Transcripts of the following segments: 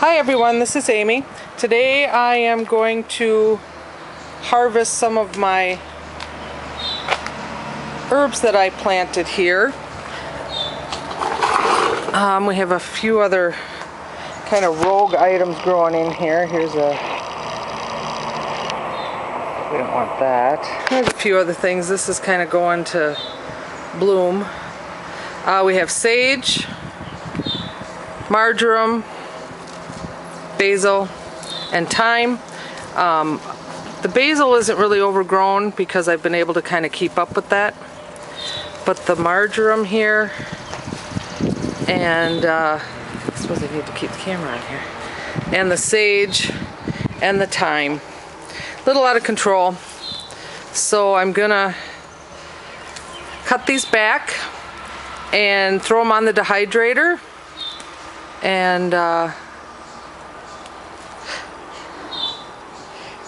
Hi everyone, this is Amy. Today I am going to harvest some of my herbs that I planted here. We have a few other kind of rogue items growing in here. We don't want that. There's a few other things. This is kind of going to bloom. We have sage, marjoram, basil, and thyme. The basil isn't really overgrown because I've been able to kind of keep up with that. But the marjoram here, and I suppose I need to keep the camera on here, and the sage and the thyme, a little out of control. So I'm gonna cut these back and throw them on the dehydrator and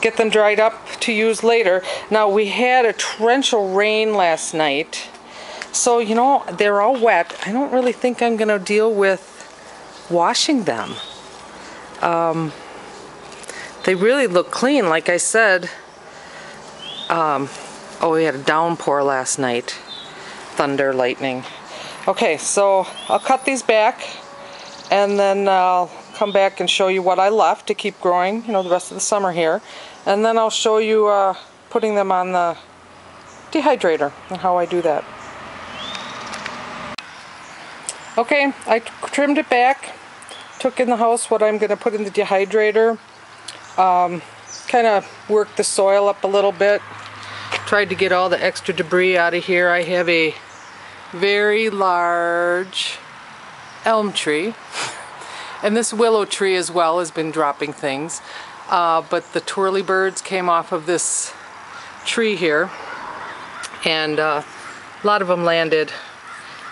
get them dried up to use later. Now, we had a torrential rain last night, so you know, they're all wet. I don't really think I'm gonna deal with washing them. They really look clean, like I said. Oh, we had a downpour last night. Thunder, lightning. Okay, so I'll cut these back and then I'll come back and show you what I left to keep growing, you know, the rest of the summer here. And then I'll show you putting them on the dehydrator and how I do that. Okay, I trimmed it back, took in the house what I'm going to put in the dehydrator, kind of worked the soil up a little bit, tried to get all the extra debris out of here. I have a very large elm tree, and this willow tree as well has been dropping things, but the twirly birds came off of this tree here, and a lot of them landed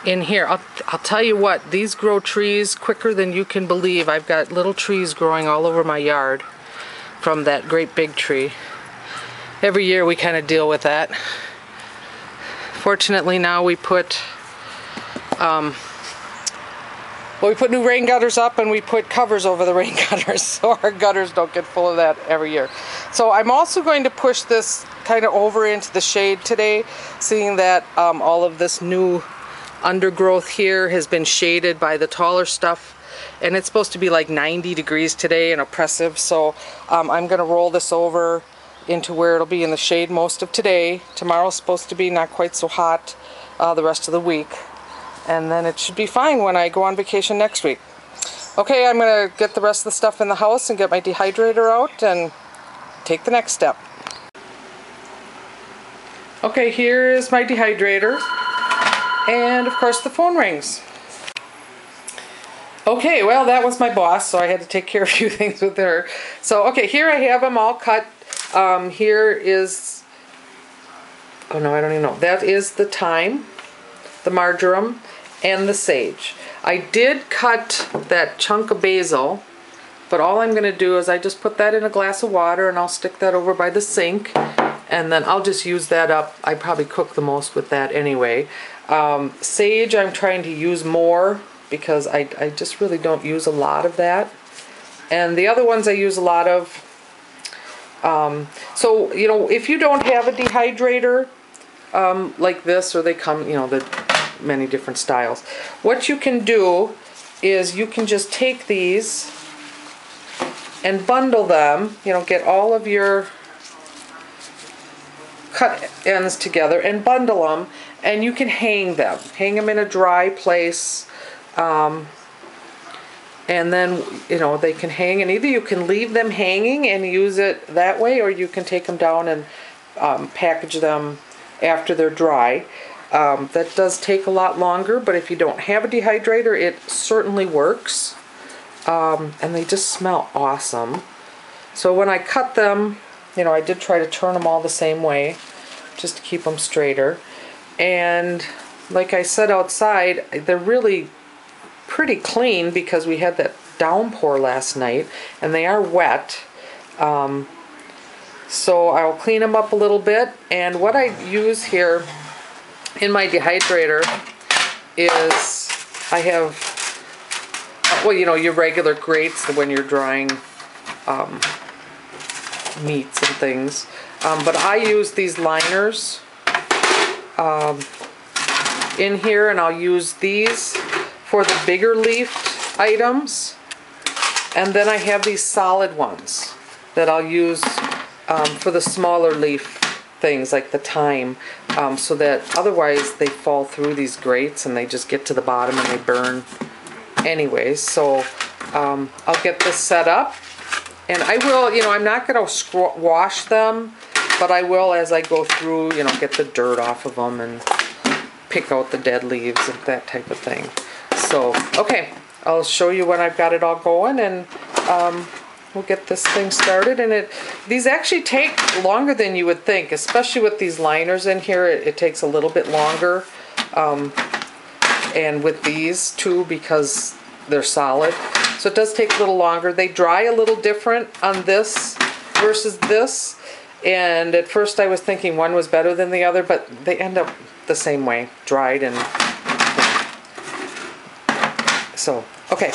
in here. I'll tell you what, these grow trees quicker than you can believe. I've got little trees growing all over my yard from that great big tree. Every year we kind of deal with that. Fortunately now we put we put new rain gutters up, and we put covers over the rain gutters so our gutters don't get full of that every year. So I'm also going to push this kind of over into the shade today, seeing that all of this new undergrowth here has been shaded by the taller stuff, and it's supposed to be like 90 degrees today and oppressive. So I'm going to roll this over into where it'll be in the shade most of today. Tomorrow's supposed to be not quite so hot the rest of the week, and then it should be fine when I go on vacation next week. Okay, I'm going to get the rest of the stuff in the house and get my dehydrator out and take the next step. Okay, here is my dehydrator, and of course the phone rings. Okay, well, that was my boss, so I had to take care of a few things with her. So, okay, here I have them all cut. Here is, oh no, I don't even know. That is the thyme, the marjoram, and the sage. I did cut that chunk of basil, but all I'm going to do is I just put that in a glass of water, and I'll stick that over by the sink, and then I'll just use that up. I probably cook the most with that anyway. Sage I'm trying to use more because I just really don't use a lot of that. And the other ones I use a lot of. So, you know, if you don't have a dehydrator like this, or they come, you know, the many different styles, what you can do is you can just take these and bundle them, you know, get all of your cut ends together and bundle them, and you can hang them in a dry place, and then, you know, they can hang, and either you can leave them hanging and use it that way, or you can take them down and package them after they're dry. That does take a lot longer, but if you don't have a dehydrator, it certainly works. And they just smell awesome. So when I cut them, you know, I did try to turn them all the same way, just to keep them straighter. And like I said, outside, they're really pretty clean because we had that downpour last night, and they are wet. So I'll clean them up a little bit. And what I use here in my dehydrator is I have well, you know, your regular grates when you're drying meats and things. But I use these liners in here, and I'll use these for the bigger leafed items. And then I have these solid ones that I'll use for the smaller leaf things like the thyme, so that otherwise they fall through these grates and they just get to the bottom and they burn anyways. So I'll get this set up, and I will, you know, I'm not going to wash them, but I will, as I go through, you know, get the dirt off of them and pick out the dead leaves and that type of thing. So, okay, I'll show you when I've got it all going, and we'll get this thing started. And these actually take longer than you would think, especially with these liners in here. It takes a little bit longer, and with these too, because they're solid. So it does take a little longer. They dry a little different on this versus this. And at first I was thinking one was better than the other, but they end up the same way, dried and so, okay.